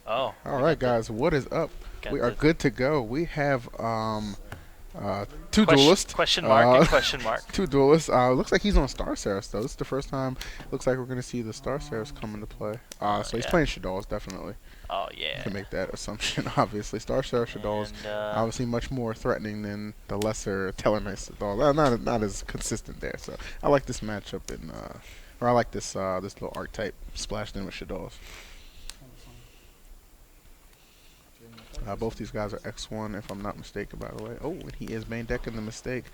Oh, All we right, got the guys, what is up? We got are the good to go. We have two question duelists. question mark and question mark. Two duelists. Looks like he's on Star Saris though. This is the first time. Looks like we're gonna see the Star Saris come into play. So he's Yeah. playing Shaddolls definitely. Oh You yeah. can make that assumption. Obviously, Star Saris Shaddolls And obviously much more threatening than the lesser Tellarknights Shaddolls. Not as consistent there. So I like this matchup or I like this little archetype splashed in with Shaddolls. Both these guys are X1, if I'm not mistaken, by the way. Oh, and he is main decking the mistake,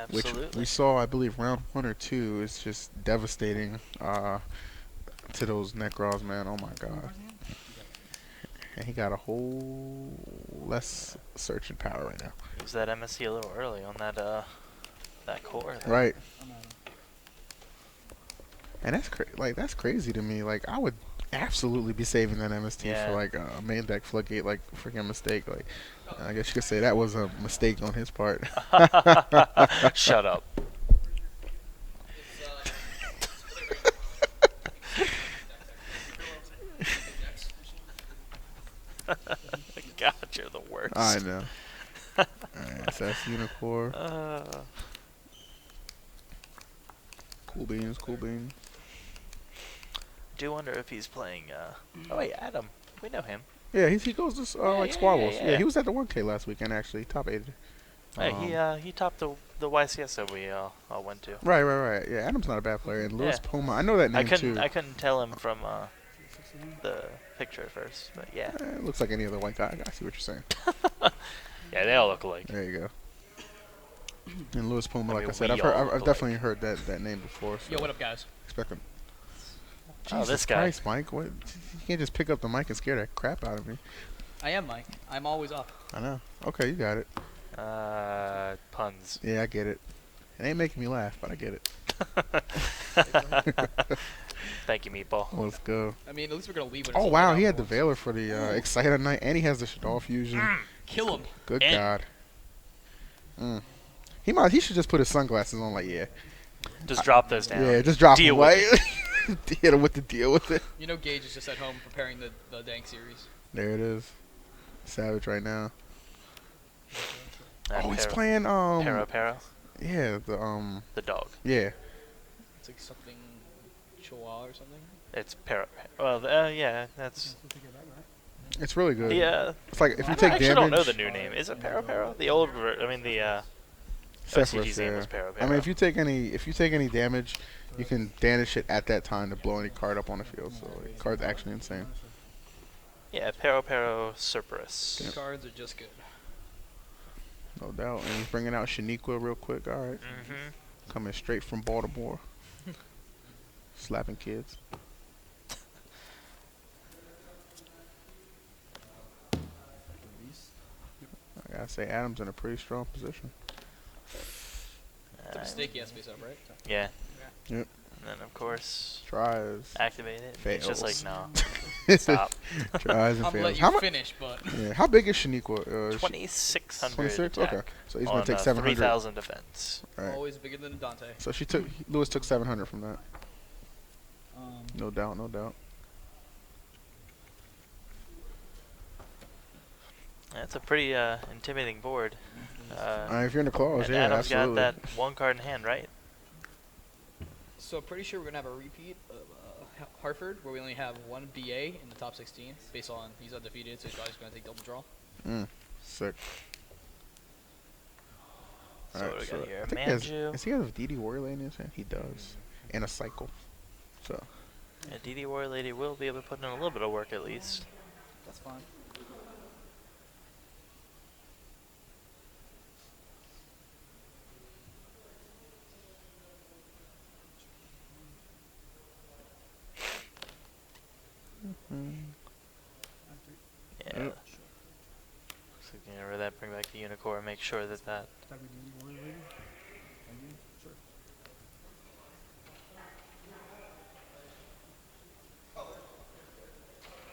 which we absolutely. saw, I believe, round 1 or 2 is just devastating to those Necrons, man. Oh my god. And he got a whole less searching power right now. Use that MSC a little early on that that core. There. Right. And that's crazy to me. Like I would absolutely be saving that MST for like a main deck floodgate, like freaking mistake. Like I guess you could say that was a mistake on his part. Shut up. God, you're the worst. I know. Alright, so that's Unicorn. Cool beans, cool beans. Do wonder if he's playing. Oh wait, Adam. We know him. Yeah, he goes to like Squabbles. Yeah, he was at the 1K last weekend actually, top 8. He topped the YCS that we all went to. Right. Yeah, Adam's not a bad player, and Lewis Poma, I know that name too. I couldn't tell him from the picture at first, but yeah. It looks like any other white guy. I see what you're saying. Yeah, they all look alike. There you go. And Lewis Poma, like I said, we I've definitely heard that name before. So Yo, what up, guys? expect him. Oh, Jesus this guy. Christ, Mike! What? You can't just pick up the mic and scare that crap out of me. I am Mike. I'm always up. I know. Okay, you got it. Puns. Yeah, I get it. It ain't making me laugh, but I get it. Thank you, Meatball. Let's go. I mean, at least we're gonna leave it. Oh wow, he had the Veiler for the Exciter Knight, and he has the Shadow Fusion. Kill him. Good God. He should just put his sunglasses on. Like Just drop those down. Yeah, just drop Deal him. with Like, hit him with the deal with it. You know, Gage is just at home preparing the Dank series. There it is. Savage right now. Oh, he's playing Pero. Yeah, the dog. Yeah. It's like something Chihuahua or something. It's Pero. Well, yeah, that's. It's really good. Yeah. It's like if you take damage. I actually don't know the new name. Is it Pero? The old, the OCG's name was Pero. I mean, if you take any damage, you can banish it at that time to blow any card up on the field. So the card's actually insane. Yeah, Pero Cerberus. Good cards are just good. No doubt. And he's bringing out Shaniqua real quick. All right. Coming straight from Baltimore. Slapping kids. I gotta say, Adam's in a pretty strong position. The mistake he has to face up, right? Yeah. Yep. And then, of course, tries. activate it. Fails. It's just like, no. Stop. Tries and I'm fails. gonna let you finish, but... Yeah. How big is Shaniqua? 2,600 26? attack. Okay. So he's going to take 700. 3,000 defense. Right. Always bigger than Dante. So Lewis took 700 from that. No doubt, no doubt. That's a pretty intimidating board. If you're in the claws, and yeah, Adam's absolutely. got that one card in hand, right? So I'm pretty sure we're going to have a repeat of Hartford, where we only have one BA in the top 16, based on he's undefeated, so he's probably going to take double draw. Sick. So what do we got here? I think does he have a DD Warrior Lady in his hand? He does. And a cycle. So. Yeah, DD Warrior Lady will be able to put in a little bit of work at least. That's fine. Yeah. So get rid of that, bring back the Unicorn, make sure that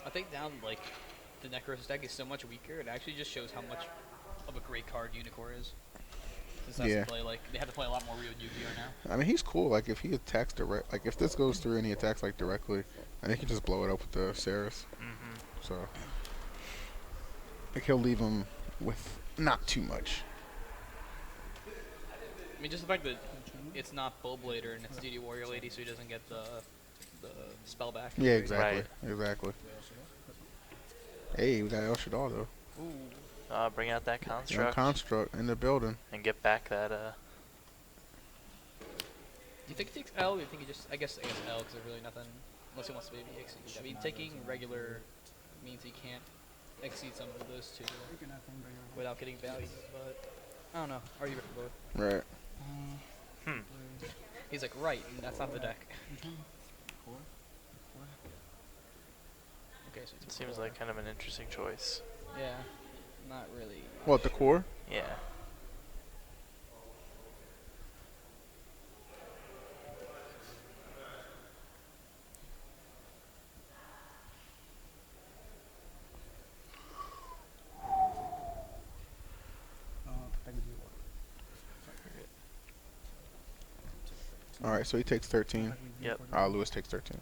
I think down, like, the Necros deck is so much weaker, it actually just shows how much of a great card Unicorn is. Since they have to play, like, they have to play a lot more Rio Yu-Gi-Oh now. I mean, he's cool. Like, if he attacks direct, like, if this goes through and he attacks, like, directly, and he can just blow it up with the Saris. So, like he'll leave him with not too much. I mean, just the fact that it's not Bull Blader and it's DD Warrior Lady, so he doesn't get the spell back. Yeah, exactly. Right. Exactly. Hey, we got El Shadar though. Ooh. Bring out that Young construct construct in the building. and get back that. Do you think he takes L? Or do you think he just? I guess L because there's really nothing unless he wants to maybe exceed. I mean, taking regular means he can't exceed some of those two without getting value. But I don't know. Argue for both. Right. He's like, right, and that's not the deck. Okay, so it's Seems like kind of an interesting choice. yeah, not really. What, the core? Yeah. All right, so he takes 13. Yep. Lewis takes 13.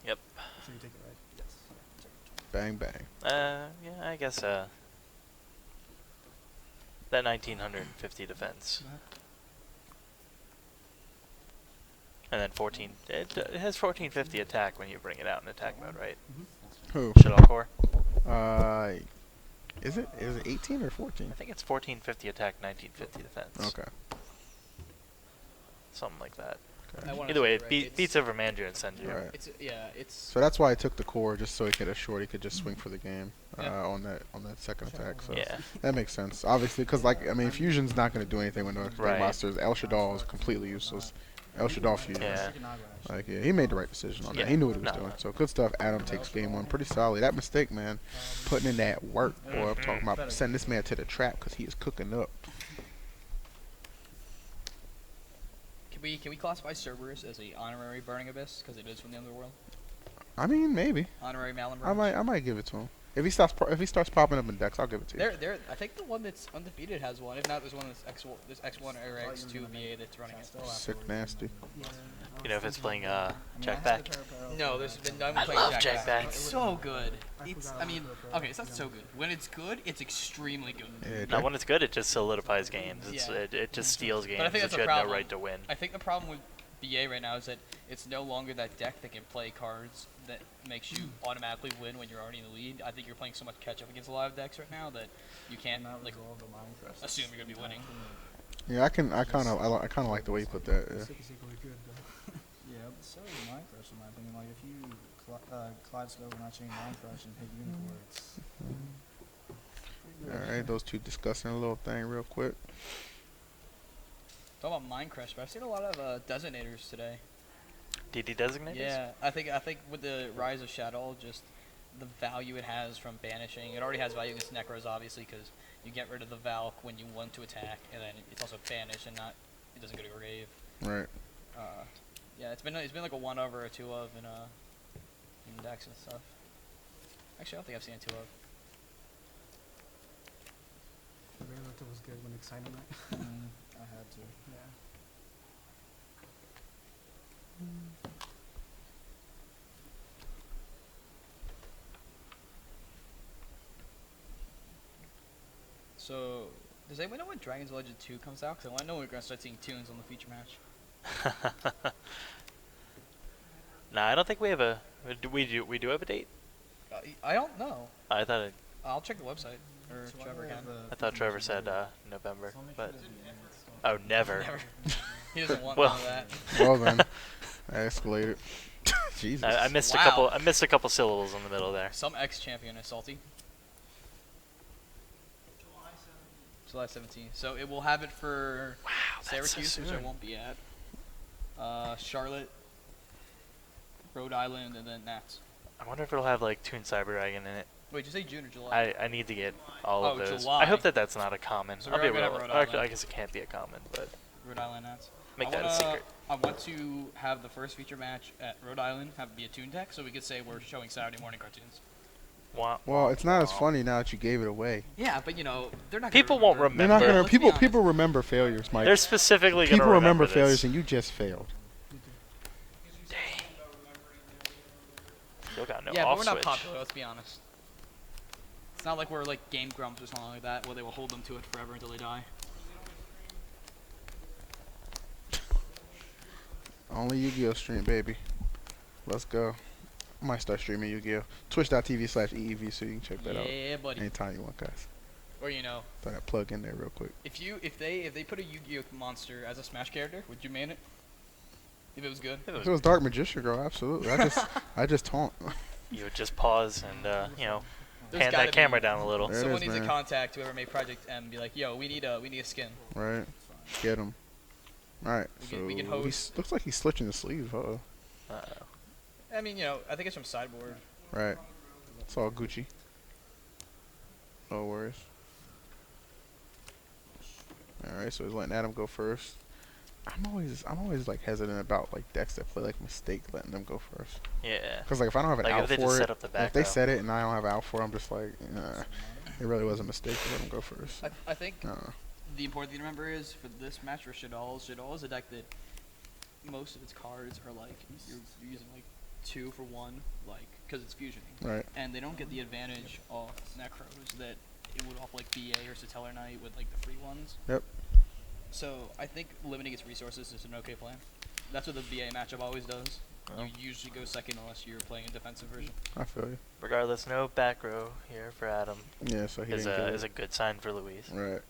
Yep. Bang bang. Yeah, I guess that 1950 defense. And then 14. It has 1450 attack when you bring it out in attack mode, right? Who? Shadal core. Is it 18 or 14? I think it's 1450 attack, 1950 defense. Okay. Something like that. I wanna Either way, say it right, beats over Mandrill and Senju. Right. It's So that's why I took the core, just so he could assure he could just swing for the game Yeah. on that second attack. So Yeah. that makes sense. Obviously, because like I mean, Fusion's not going to do anything with no Right. monsters. El Shadal is completely useless. El Shadal Fusion. Yeah. Like he made the right decision on that. Yeah. He knew what he was No. doing. So good stuff. Adam takes game one, pretty solid. That mistake, man, putting in that work. Boy, I'm talking about send this man to the trap because he is cooking up. Can we classify Cerberus as a honorary Burning Abyss because it is from the Underworld? I mean, maybe. Honorary Malin I might give it to him. If he starts popping up in decks, I'll give it to you. I think the one that's undefeated has one. If not, there's one that's X1 or X2 VA that's running it. Sick nasty. You know if it's playing Jack back. No, there's been none I playing love Jack Jack Back. Back. It's so good. I mean, okay, it's not so good. When it's good, it's extremely good. Yeah, Now Jack- when it's good, it just solidifies games. Yeah. It just steals games But I think that that's you a had no problem. right to win. I think the problem with BA right now is that it's no longer that deck that can play cards that makes you automatically win when you're already in the lead. I think you're playing so much catch up against a lot of decks right now that you can't like assume you're gonna be winning. Yeah, I kind of like the way you put that. Yeah. Yeah, but so is Mind Crush in my opinion. Like if you Kaleidoscope and I chain Mind Crush and pick Unicorn, it's All right, those two discussing a little thing real quick. Talk about Mind Crush, but I've seen a lot of designators today. DD designated? Yeah, I think with the rise of Shadow, just the value it has from banishing. It already has value against Necros, obviously, because you get rid of the Valk when you want to attack, and then it's also banished and it doesn't go to grave. Right. Yeah, it's been like a 1 of or a 2 of in decks and stuff. Actually, I don't think I've seen a 2 of. the Rayloto was good when exciting night. I had to. Yeah. So, does anyone know when Dragon's Legend 2 comes out? Because I want to know when we're going to start seeing tunes on the feature match. Nah, I don't think we have a. We do have a date. I don't know. I thought I'll check the website. Or Trevor can. I thought Trevor said November, but oh never. Never. He doesn't want Well. none of that. Well then, that escalated. Jesus. I missed Wow. a couple. I missed a couple syllables in the middle there. Some ex-champion is salty. July 17th. So it will have it for Wow, that's so Syracuse, which I soon. won't be at. Charlotte, Rhode Island, and then Nats. I wonder if it'll have like Toon Cyber Dragon in it. Wait, did you say June or July? I need to get all of Oh, those. July. I hope that that's not a common. So I'll we're be gonna have real. Rhode Actually, I Island. guess it can't be a common, but Rhode Island Nats. make that a secret. I want to have the first feature match at Rhode Island have it be a Toon deck, so we could say we're showing Saturday morning cartoons. Wah, Well, it's not as wah. funny now that you gave it away. Yeah, but you know they're not. People won't They're remember. not gonna. Let's be honest. People remember failures, Mike. They're specifically People gonna remember this. failures, and you just failed. Still got no Yeah, but off we're not switch. popular. Let's be honest. It's not like we're like Game Grumps or something like that, where they will hold them to it forever until they die. Only Yu-Gi-Oh stream, baby. Let's go. I might start streaming Yu-Gi-Oh. Twitch.tv/EEV so you can check that out Yeah, buddy. anytime you want, guys. Or you know, Throw that plug in there real quick. if they put a Yu-Gi-Oh monster as a Smash character, would you main it? If it was good. If it If was, it was Dark Magician, girl, absolutely. I just taunt. you would just pause and you know, There's pan gotta that camera be- down a little. There it Someone is, needs to man. contact whoever made Project M and be like, yo, we need a skin. Right. Get him. Alright, We can so host. looks like he's switching the sleeves. Uh-oh. I mean, you know, I think it's from Sideboard. Right. It's all Gucci. No worries. Alright, so he's letting Adam go first. I'm always like hesitant about like decks that play like Mistake letting them go first. Yeah. Cause like if I don't have an Like out if they for just it, set up the back if they row. set it and I don't have out for it, I'm just like, it really was a mistake to let them go first. I think Uh, the important thing to remember is for this match for Shaddoll is a deck that most of its cards are like you're using like 2 for 1, like because it's fusioning, right. and they don't get the advantage off Necros that it would off like BA or Satellar Knight with like the free ones. Yep. So I think limiting its resources is an okay plan. That's what the BA matchup always does. Well. You usually go second unless you're playing a defensive version. I feel you. Regardless, no back row here for Adam Yeah, so he is didn't get is it. a good sign for Luis. Right.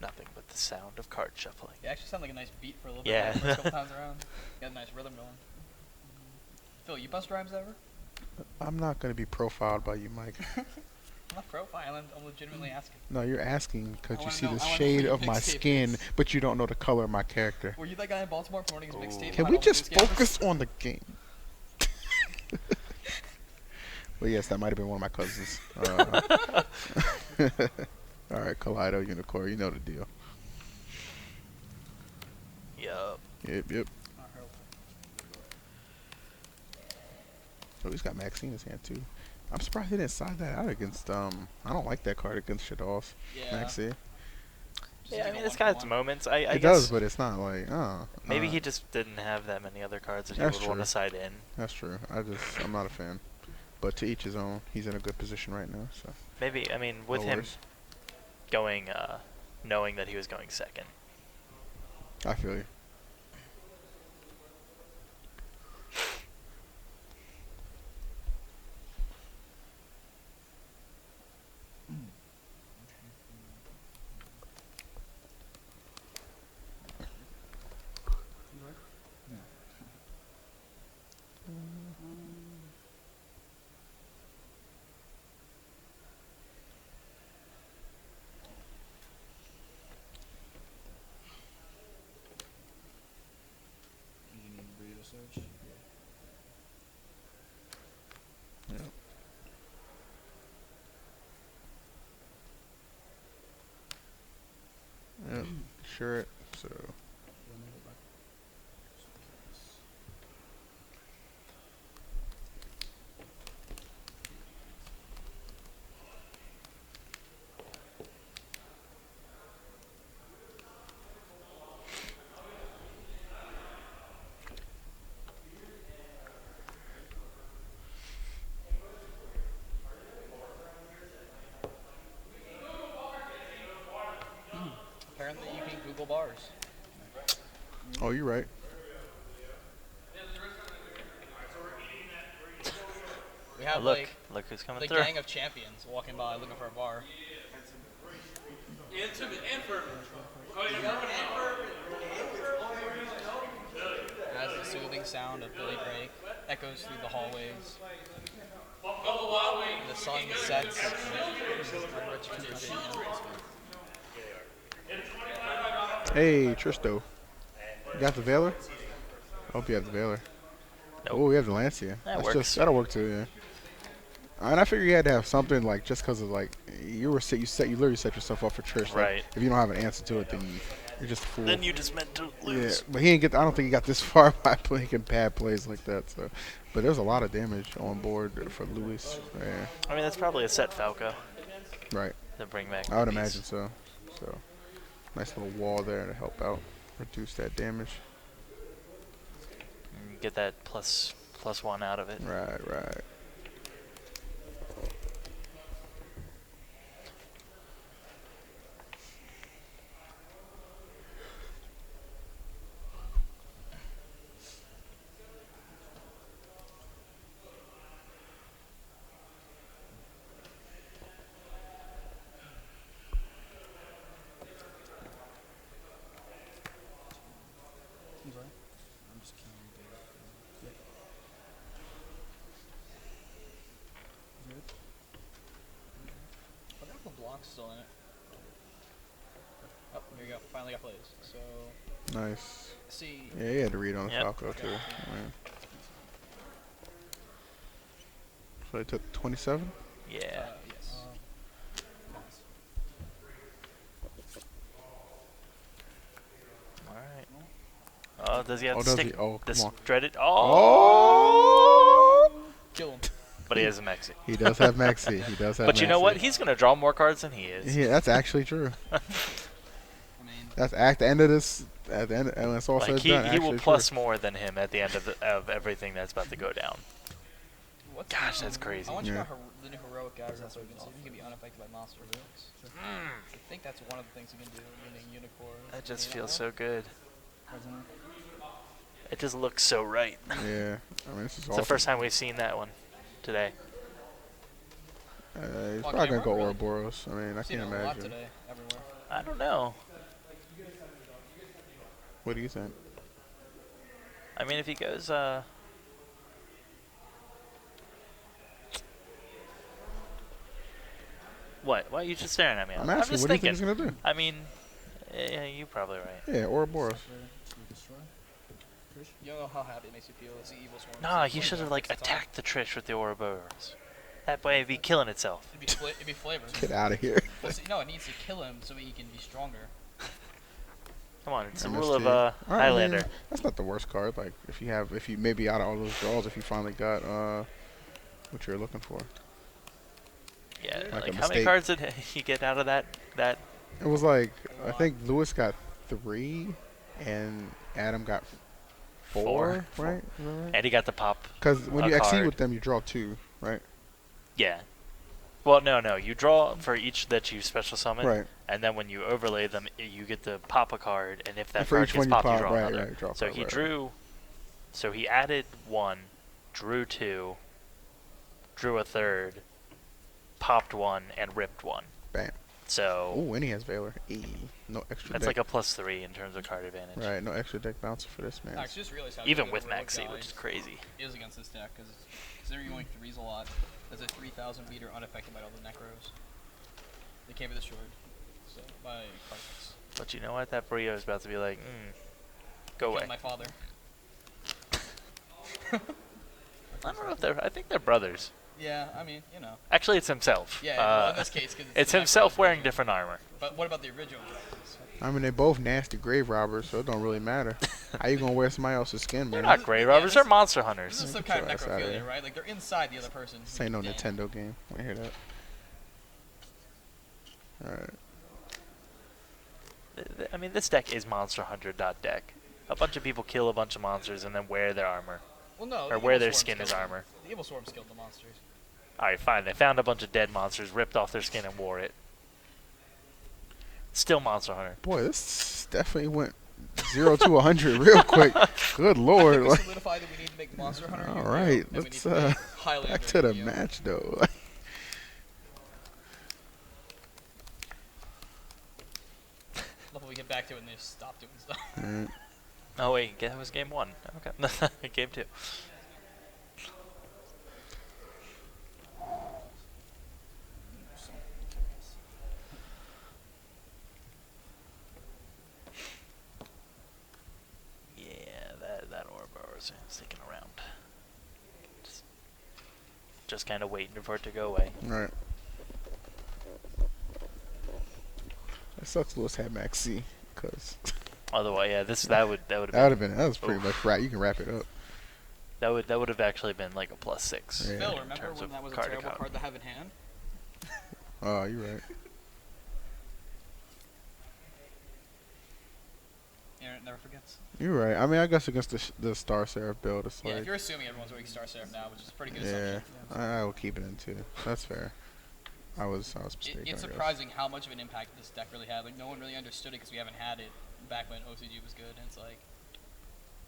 Nothing but the sound of card shuffling. It actually sounded like a nice beat for a little Yeah. bit. The first couple times around, got a nice rhythm going. Phil, you bust rhymes ever? I'm not gonna be profiled by you, Mike. I'm not profiling. I'm legitimately asking. No, you're asking because I you wanna see know- the I wanna know shade who your of my mixtape skin, is. but you don't know the color of my character. Were you that guy in Baltimore promoting his mixtape? Can behind we all the just news cameras? focus on the game? Well, yes, that might have been one of my cousins. All right, Kaleido, Unicorn, you know the deal. Yup. Yep. Oh, he's got Maxine in his hand too. I'm surprised he didn't side that out against I don't like that card against Shaddoll's Yeah. Maxine. Just Yeah, I like mean, a it's got its 1-for-1. moments. I It guess does, but it's not like maybe he just didn't have that many other cards that he That's would want to true. side in. That's true. I'm not a fan. But to each his own. He's in a good position right now, so Maybe, I mean, with no him worries. going, knowing that he was going second. I feel you. You need burrito search. Yep. Yep. Sure it. So Apparently, you can Google bars. oh, you're right. We have Look, like look who's coming the through. gang of champions walking by looking for a bar. As the soothing sound of Billy Drake echoes through the hallways. The sun sets on Richmond, Virginia. Hey, Tristo. You got the Veiler? I hope you have the Veiler. Nope. Oh, we have the Lancia. That That's works. that'll work too, yeah. And I figured you had to have something like just because of like you literally set yourself up for Trish. Like, Right. if you don't have an answer to it, then You're just a fool. Then you just meant to Yeah, lose. but he didn't get. I don't think he got this far by making bad plays like that. So, but there's a lot of damage on board for Lewis. Yeah, I mean, that's probably a set Falco right. to bring back. I would the beast. imagine so. So, nice little wall there to help out, reduce that damage. And get that +1 out of it. Right, right. I'm sorry. I'm just counting data. Yep. Good. I think the block's still in it. Oh, here you go. Finally got plays. So, Nice. see. Yeah, he had to read on the Yep. Falco too. Yeah. So he took 27. Yeah. Yes. Pass. All right. Oh, does he have Oh, to does stick he? Oh, come this on. dreaded? Oh! Kill him. But he has a Mexi. He does have Maxi. He does have. But you know Maxi. what? He's gonna draw more cards than he is. Yeah, that's actually true. I mean, That's at the end of this. At the end, when it's all said Like and done, he will actually plus true. more than him at the end of everything that's about to go down. what's Gosh, that's crazy. I want you to Yeah. know the new heroic guys. That's what we can see. He can be unaffected by monster attacks. I think that's one of the things he can do. Meaning unicorn. That just meaning feels that so good. President. It just looks so right. Yeah, I mean this is It's awesome. the first time we've seen that one today. He's On probably gonna camera? go Really? Ouroboros. I mean, I I've seen can't it a lot imagine. today, everywhere. I don't know. What do you think? I mean, if he goes, what? Why are you just staring at me? I'm asking. just What do you think thinking. he's gonna do? I mean, yeah, you're probably right. Yeah, Ouroboros. To destroy. Trish. You don't know how happy it makes you feel. It's the evil swarm. Nah, It's he like should have that like next time. attacked the Trish with the Ouroboros. That way it'd be killing itself. It'd be flavored. Get out of here. Well, see, no, it needs to kill him so he can be stronger. Come on, it's the MST. rule of Alright, Highlander. yeah, that's not the worst card. Like if you maybe out of all those draws, if you finally got what you're looking for. Yeah, Like a like how many mistake. cards did he get out of that? It was like I think Lewis got 3, and Adam got 4, Four. right? Is that right? And he got the pop. Because when a you exceed card. with them, you draw 2, right? Yeah. Well, no. You draw for each that you special summon, Right. and then when you overlay them, you get to pop a card, and if that And for card each gets one you popped, you pop, draw right, another. right, draw a So card, he right, drew. So he added 1, drew 2, drew a third, popped 1, and ripped 1. Bam. So Oh, and he has Valor. No extra that's deck. like a +3 in terms of card advantage. Right, no extra deck bouncer for this man. I just realized how Even good with the heroic Maxi, guy which is crazy. is against this deck because considering going 3s a lot, there's a 3,000 meter unaffected by all the necros. They can't be destroyed. So by cards. But you know what? That Brio is about to be like, go away. Killed my father. I don't know if they're. I think they're brothers. Yeah, I mean, you know. Actually, it's himself. Yeah, well, in this case, because It's himself wearing different armor. But what about the original dragons? I mean, they both nasty grave robbers, so it don't really matter. How you gonna wear somebody else's skin, They're man? not grave robbers. They're monster This hunters. is some Get kind of your ass outta necrophilia, here. right? Like they're inside the other person. This ain't no Damn. Nintendo game. I hear that. Alright. I mean, this deck is Monster Hunter deck. A bunch of people kill a bunch of monsters and then wear their armor, Well, no. or the wear evil their swarms skin killed as them. armor. The evil swarms killed the monsters. All right, fine. They found a bunch of dead monsters, ripped off their skin, and wore it. Still Monster Hunter. Boy, this definitely went 0 to 100 real quick. Good I lord. think we Like, solidified that we need to make Monster Hunter. all Yu-Gi-Oh, right, and we let's need to make Highlander back to the Yu-Gi-Oh. match though. Love when we get back to it and they just stop doing stuff. Alright. Oh wait, that was game 1. Okay, game 2. Yeah, that Ouroboros is sticking around. Just kind of waiting for it to go away. Alright. That sucks Lewis had Max C. Cause Otherwise, yeah, that would have that was pretty oof. much wrap. You can wrap it up. that would have actually been like a +6. Yeah. Phil, in remember terms when of that was a card to terrible cop. card to have in hand? Oh, you're right. Aaron never forgets. You're right. I mean, I guess against the Star Seraph build, it's Yeah, if like, you're assuming everyone's wearing Star Seraph now, which is a pretty good yeah, assumption. I will keep it in too. That's fair. I was mistaken. It's I guess. surprising how much of an impact this deck really had. Like, no one really understood it because we haven't had it back when OCG was good. And it's like,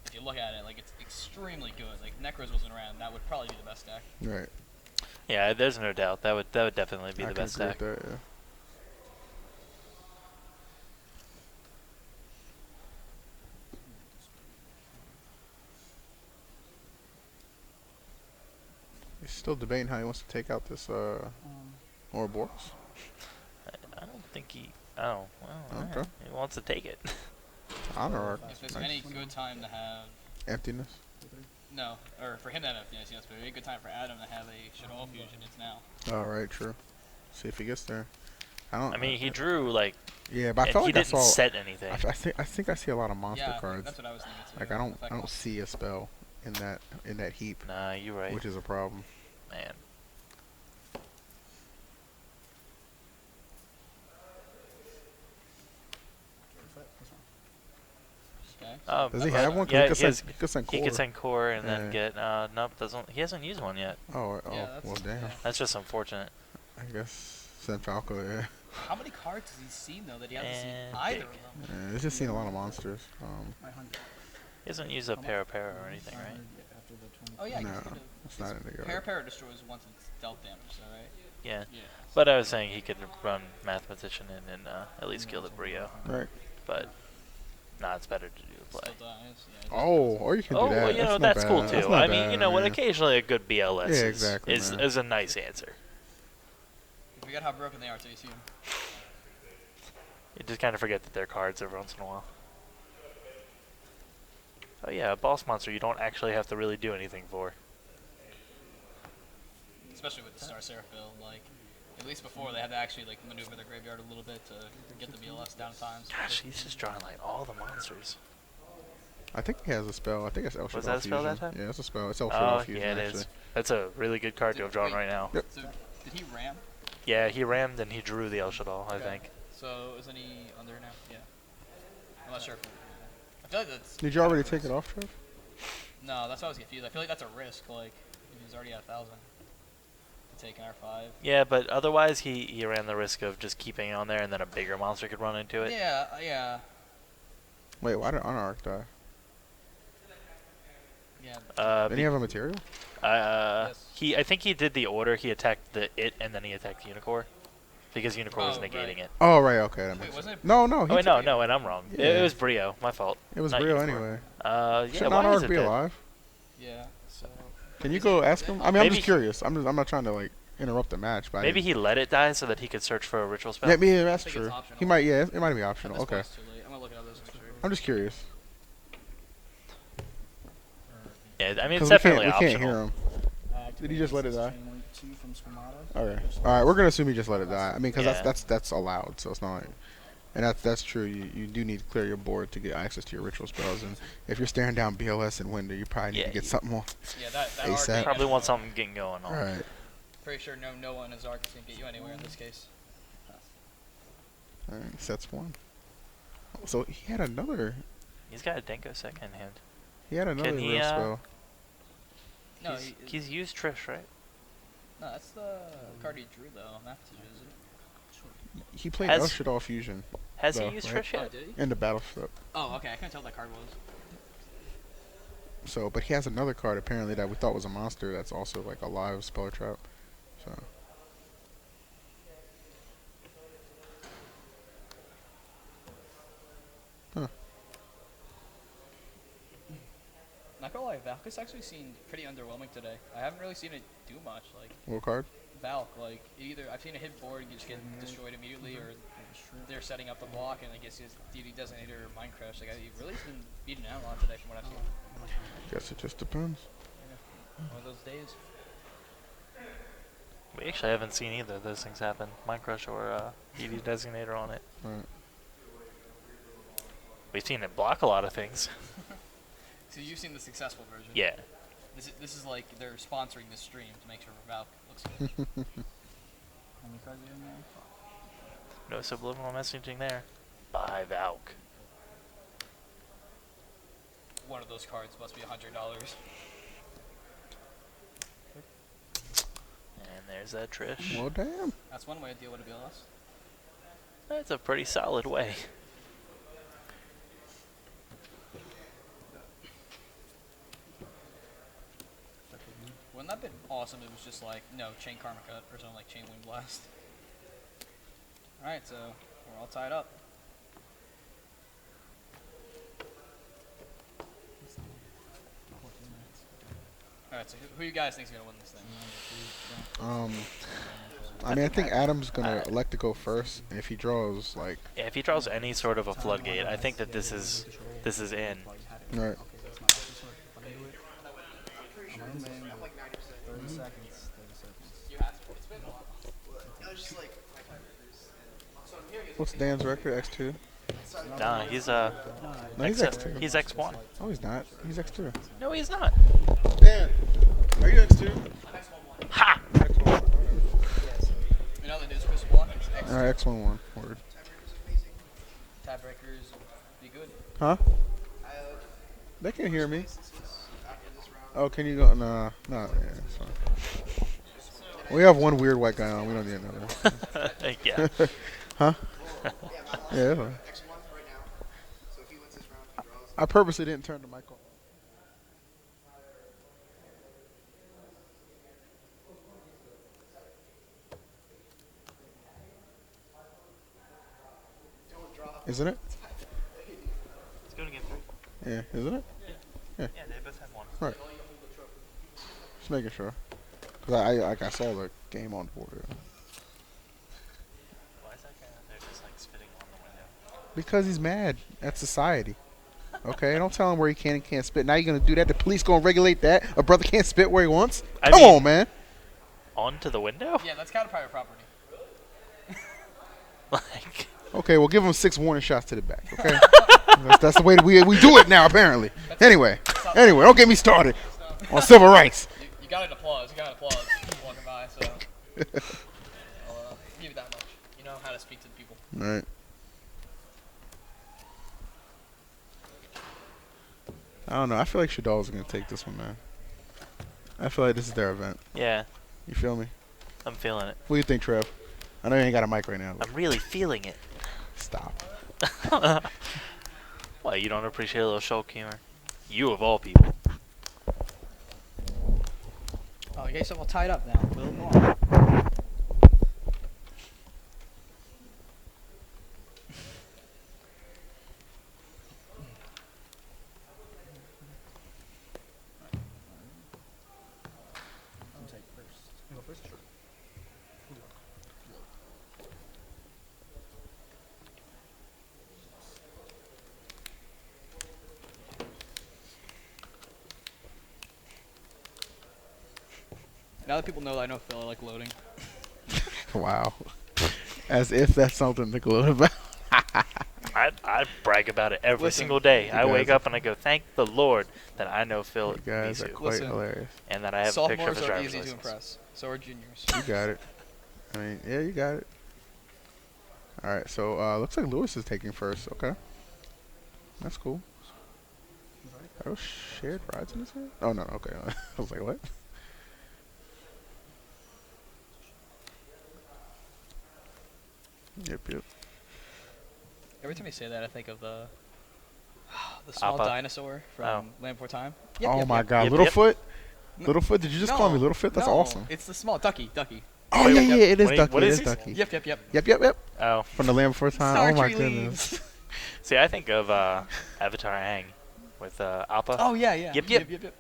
if you look at it, like, it's extremely good. Like, if Necros wasn't around, that would probably be the best deck. Right. Yeah, there's no doubt that would definitely be I the can best agree deck. with that, yeah. He's still debating how he wants to take out this Ouroboros. I don't think he. Oh, well, Okay. alright. He wants to take it. Honor Arc. If there's Nice. any good time to have, Emptiness. no, or for him to have FDS, yes, but a good time for Adam to have a Shadow Fusion, it's now. All right, true. See if he gets there. I don't. I mean, he drew like, Yeah, but I and felt he like I didn't saw. set anything. I think I see a lot of monster Yeah, cards. that's what I was thinking too. Like I Effect don't loss. see a spell in that heap, Nah, you're right, which is a problem. man. Okay. Does he but- have one? 'Cause Yeah, he could he, has, send, he could send he core. could send core and then Yeah. get. Nope, doesn't. He hasn't used one yet. Oh, Yeah, that's- well, damn. yeah. That's just unfortunate. I guess send Falco. Yeah. How many cards has he seen though that he hasn't seen And either big. of them? Yeah, he's just seen a lot of monsters. He hasn't used a para or anything, right? Oh yeah, No, he's gonna- it's not in the Para yard. Para destroys once it's dealt damage, is that right? Yeah. Yeah. But I was saying he could run Mathematician in and at least kill the Brio. Right. But, nah, it's better to do a play. Still dies. Yeah, it Oh, just or you can Oh, do that. well, you know, not that's cool bad. too. That's not I mean, you bad, know what? man. Occasionally a good BLS Yeah, exactly, is man. a nice answer. You forget how broken they are till you see them. You just kind of forget that they're cards every once in a while. Oh yeah, a boss monster you don't actually have to really do anything for. Especially with the Star Seraph build, like, at least before they had to actually like maneuver their graveyard a little bit to get the BLS down times. Gosh, he's just drawing like all the monsters. I think he has a spell. I think it's El Shaddai Was that a spell Fusion. that time? Yeah, it's a spell. It's El Oh, Shaddai Fusion, yeah, it actually. is. That's a really good card to have drawn Wait, right now. Yep. So, did he ram? Yeah, he rammed and he drew the El Shaddai, I Okay. think. So, isn't he under now? Yeah. I'm not sure if I feel like that's... Did you already take it off, Trev? No, that's what I was confused. I feel like that's a risk, like, if he's already at 1,000 to take an R5. Yeah, but otherwise he ran the risk of just keeping it on there and then a bigger monster could run into it. Yeah, yeah. Wait, why did Honor Arc die? Yeah. Didn't he have a material? Yes. I think he did the order. He attacked the it and then he attacked Unicore, because Unicore was Oh, negating right. it. Oh, right. Okay, that Wait, makes wasn't sense. it? No, no. Oh wait, took- no, and I'm wrong. Yeah. It was Brio. My fault. It was Not real Unicore. anyway. Yeah. Shouldn't Why Honor is Arc it be dead? alive? Yeah. So. Can you Is go it ask dead? him? I mean, I'm Maybe just curious. I'm not trying to like interrupt the match, but I Maybe didn't- he let it die so that he could search for a ritual spell. Yeah, yeah, that's I think it's true. He optional. might. Yeah, it might be At optional. this Okay. point, it's too late. I'm gonna look it up just to make sure. I'm just curious. Yeah, I mean it's 'Cause definitely we optional. can't hear him. Did he just let it die? Chain link 2 from Schemata. Okay. All right, we're gonna assume he just let it die. I mean, because Yeah. that's allowed, so it's not like, and that's true. You do need to clear your board to get access to your ritual spells, and if you're staring down BLS and Winder, you probably need Yeah, to get you- something more. Yeah, that ASAP. arc Probably want something getting going All on. right. Pretty sure no one is arc can get you anywhere in this case. All right. Sets one. Oh, so he had another. He's got a Denko second in hand. He had another Can he, real spell. No, he's used Trish, right? no, that's the card he drew though. Math teacher, is it? He played Has- El Shaddai Fusion Has No, he used right? Trish Oh, yet? did he? in the battle step. Oh, okay. I couldn't tell what that card was. So, but he has another card apparently that we thought was a monster that's also like a live spell trap. So. Huh. Not gonna lie, Valk's actually seemed pretty underwhelming today. I haven't really seen it do much. Like What card? Valk, like either I've seen it hit board and you just get destroyed immediately, or they're setting up the block and I guess his DD designator or Mind Crush. Like he really been beating out a lot today from what I've seen. Guess it just depends. One of those days. We actually haven't seen either of those things happen. Mind Crush or DD Designator on it. Right. We've seen it block a lot of things. So you've seen the successful version. Yeah. This is like they're sponsoring this stream to make sure Valk looks good. How many cards are in there? No subliminal messaging there. By Valk. One of those cards must be $100. And there's that Trish. Well, damn. That's one way to deal with a BLS. That's a pretty solid way. Wouldn't that have been awesome? It was just like no chain karma cut or something like chain wind blast. All right, so we're all tied up. All right, so who you guys think is gonna win this thing? I mean, I think Adam's gonna elect to go first, and if he draws, like, Yeah, if he draws any sort of a floodgate, I think that this is in. right. 30 seconds. 30 seconds. What's Dan's record? X2? Nah, he's No, he's X2. He's X1. No, he's not. He's X2. No, he's not. Dan, are you X2? Ha! You know the news Chris won. It's Alright, X11. Word. Tiebreakers be good. Huh? They can hear me. Oh, can you go? Nah, yeah, it's fine. We have one weird white guy on. We don't need another. Yeah. Huh? Yeah, that's fine. I purposely didn't turn the mic on. Isn't it? Let's go to game 3. Yeah, isn't it? Yeah, they both have one. Right. Just making sure. Cause I saw the game on the board. Yeah. Why is that guy out there just like spitting on the window? Because he's mad at society. Okay, don't tell him where he can and can't spit. Now you're gonna do that. The police gonna regulate that. A brother can't spit where he wants. I Come mean- on, man. Onto the window? Yeah, that's kind of private property. Like, Okay, we'll give him 6 warning shots to the back. Okay, that's the way we do it now. Apparently. Anyway, don't get me started on civil rights. You got an applause. You got an applause. Walking by, so I'll give you that much. You know how to speak to the people. All right. I don't know. I feel like Shadal's gonna take this one, man. I feel like this is their event. yeah, You feel me? I'm feeling it. What do you think, Trev? I know you ain't got a mic right now. But I'm really feeling it. stop. Why, you don't appreciate a little Shulk humor? You of all people. Oh, you guys are all tied up now. A little more. I'll take first. You go first? Sure. Now that people know that I know Phil, I like loading. Wow. As if that's something to gloat about. I brag about it every Listen, single day. I guys wake are- up and I go, thank the Lord that I know Phil You guys are Misu, quite Listen. hilarious. and that I have a picture of Sophomores his are driver's easy to license. impress. So are juniors. You got it. I mean, yeah, you got it. All right, so looks like Lewis is taking first. Okay, that's cool. Are those shared rides in this game? Oh no, okay. I was like, what? Yep. Every time you say that, I think of the small Appa. dinosaur from Oh. Land Before Time. Oh my God, Yep, Littlefoot. No. Littlefoot, did you just call me No, Littlefoot? That's no, awesome. It's the small Ducky. Oh Wait, yeah, wait, yeah, it is what Ducky. what It is is he? Ducky. Yep. Yep. Oh, From the Land Before Time. Star Oh my Tree goodness. leaves. see, I think of Avatar Aang with Appa. Oh yeah. Yep.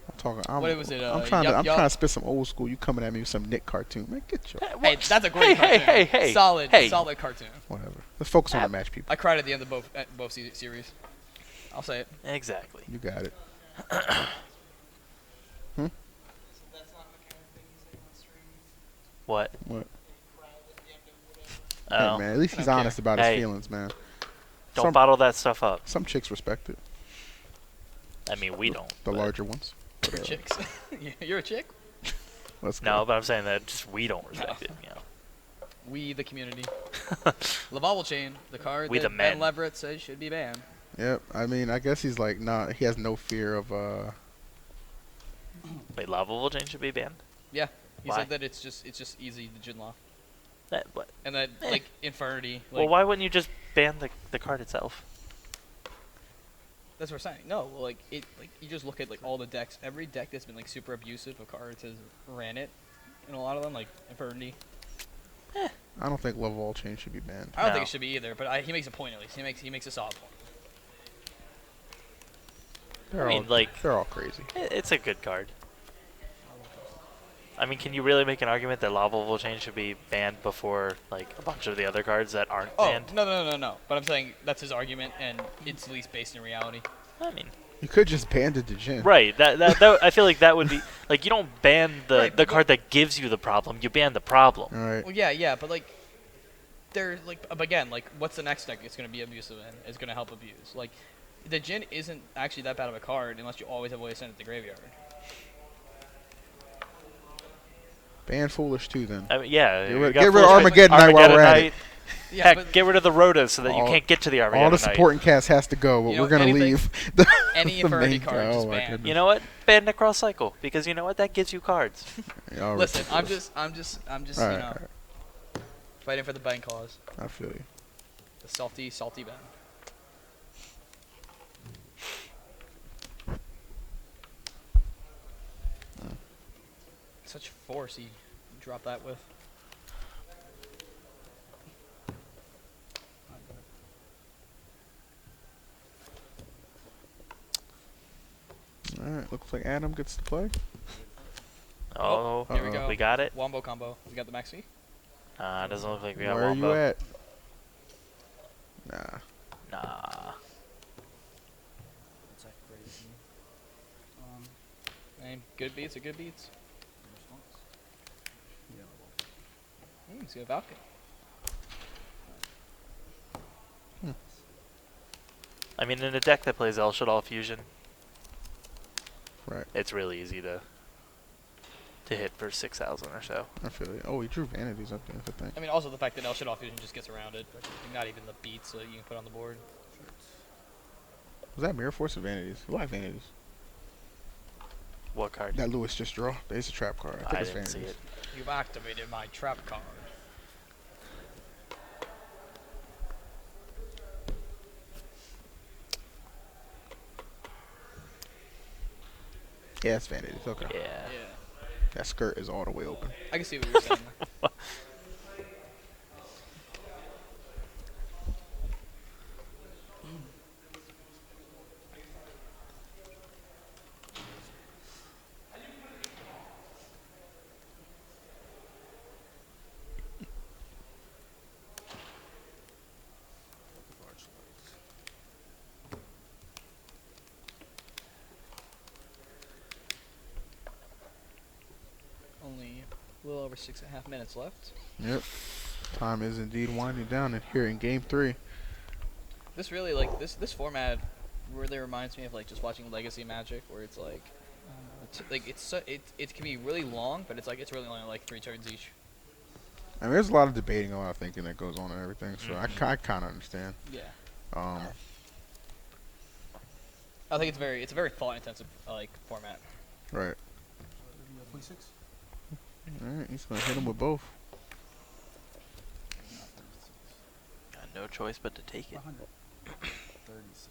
I'm talking. I'm, What was it, I'm trying Yup, to. I'm Yup? trying to spit some old school. You coming at me with some Nick cartoon? Man, get your Hey, that's a great cartoon. Hey. Solid Hey. cartoon. whatever. Let's focus on the match, people. I cried at the end of both series. I'll say it. Exactly. You got it. What? What? Oh, Hey man, at least he's don't honest care. about his Hey. feelings, man. Don't Some- bottle that stuff up. Some chicks respect it. I mean, we don't. The but- larger ones. For chicks. You're a chick? Let's go. No, but I'm saying that just we don't respect it. You know. We, the community. Laval chain, the card We that the Ben men. Leverett says should be banned. Yep. I mean, I guess he's like not. He has no fear of Wait, lava chain should be banned? Yeah. He Why? said that it's just easy to gin law. That, what? And that Eh. like Infernity. Like, Well, why wouldn't you just ban the card itself? That's what we're saying. No, well, like you just look at like all the decks. Every deck that's been like super abusive of cards has ran it, and a lot of them like Infernity. I don't think love all chain should be banned. I don't No. think it should be either, but he makes a point at least. He makes a solid point. They're I mean, all like- they're all crazy. It's a good card. I mean, can you really make an argument that lava chain should be banned before like a bunch of the other cards that aren't Oh banned? no! But I'm saying that's his argument, and it's at least based in reality. I mean, You could just ban the degen. right? That I feel like that would be like you don't ban Right, the but- card that gives you the problem. You ban the problem. All right. Well, yeah, but like, they're like, but again, like, what's the next deck it's gonna be abusive in? Is gonna help abuse. Like, the Jin isn't actually that bad of a card unless you always have a way to send it to the graveyard. Ban foolish too then. I mean, yeah. Get you rid- got get rid of Foolish Armageddon Knight while we're at Knight. it. Yeah, Heck, but get rid of the Rotas so that you All- can't get to the Armageddon All the Knight. supporting cast has to go, but You know, we're gonna anything- leave the any the Infernity main card guy. just Oh my banned. goodness. You know what? Ban Necross Cycle because you know what? That gives you cards. Y'all listen, ridiculous. I'm just, All you right, know, all right. fighting for the Ben cause. I feel you. The salty Ben. Such force he dropped that with. All right. Looks like Adam gets to play. Oh, Here we Uh-oh. go. we got it. Wombo combo. We got the maxi. Doesn't look like we got Where are you Wombo. at? Nah. Nah. It's like crazy. And good beats are good beats. Response? Yeah, well, He's got Valkyrie. I mean, in a deck that plays El Shadal Fusion, Right. it's really easy to hit for 6,000 or so. I feel you. Oh, he drew vanities up there. I think. I mean, also the fact that El Shadow Fusion just gets around it. Not even the beats that you can put on the board. Was that Mirror Force or vanities? Why vanities? What card? That Lewis just draw. It's a trap card. I think I it's didn't see vanities. it. You've activated my trap card. Yeah, it's vanities. Okay. Yeah. Yeah. That skirt is all the way open. I can see what you're saying. Only a little over 6.5 minutes left. Yep. Time is indeed winding down and here in game 3. This really, like, this format really reminds me of, like, just watching Legacy Magic, where it's, like, it can be really long, but it's, like, it's really only, like, 3 turns each. I mean, there's a lot of debating, a lot of thinking that goes on and everything, so I Mhm. kind of understand. Yeah. I think it's a very thought-intensive, like, format. Right. 46? Alright, he's going to hit him with both. Got no choice but to take it. 100. 36.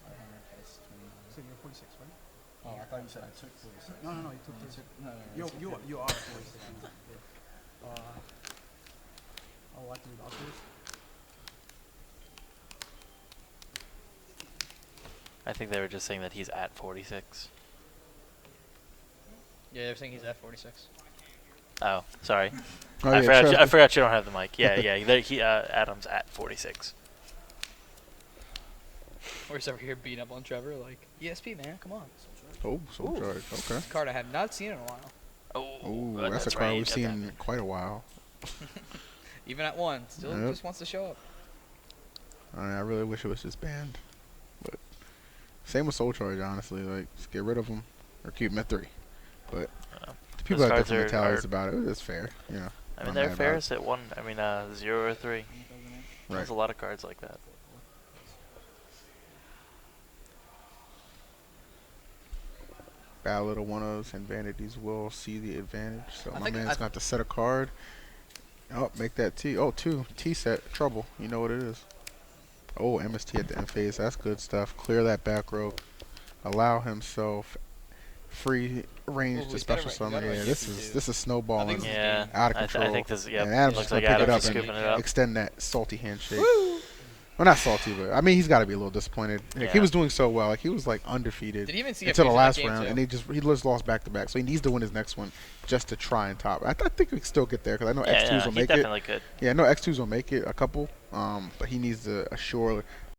500 plus 29. So you're 46, right? Oh, I thought you said I took 46. No, you took You 36. no, You are 46. I would like to do doctors. I think they were just saying that he's at 46. Yeah, they're saying he's at 46. Oh, sorry. Oh, I yeah, forgot. trust I me. forgot you don't have the mic. Yeah, yeah. Adam's at 46. We're just over here beating up on Trevor, like, ESP, man, come on. Oh, so Ooh. charged. Okay. This card I have not seen in a while. Oh, Ooh, that's a card right. we've seen in quite a while. Even at 1, still Yep. just wants to show up. I really wish it was just banned. But same with Soul Charge, honestly. Like, just get rid of them or keep them at 3. But people have cards different are- mentalities about it. It's fair, you know. I mean, I'm they're mad fair about as at 1. I mean, 0 or 3. Right. There's a lot of cards like that. Ballad of one-ofs and vanities will see the advantage. So I my think man's I- gonna have to set a card. Oh, make that T. Oh, 2. T set. Trouble. You know what it is. Oh, MST at the end phase. That's good stuff. Clear that back row. Allow himself free range Ooh, to he's special got it right- summon. he got it Yeah, right this here, is too. this is snowballing this is Yeah, out of I control. think this. Yep. And Adam's Looks just like gonna pick it Adam's up just and scooping it up. extend that salty handshake. Well, not salty, but I mean he's got to be a little disappointed. Like, he Yeah. was doing so well. Like he was like undefeated Did he even see until the a last game round, too? and he just lost back to back. So he needs to win his next one just to try and top. I think we can still get there because I know Yeah, X2s yeah, will he make it. definitely could. Yeah, I know X2s will make it a couple. But he needs to assure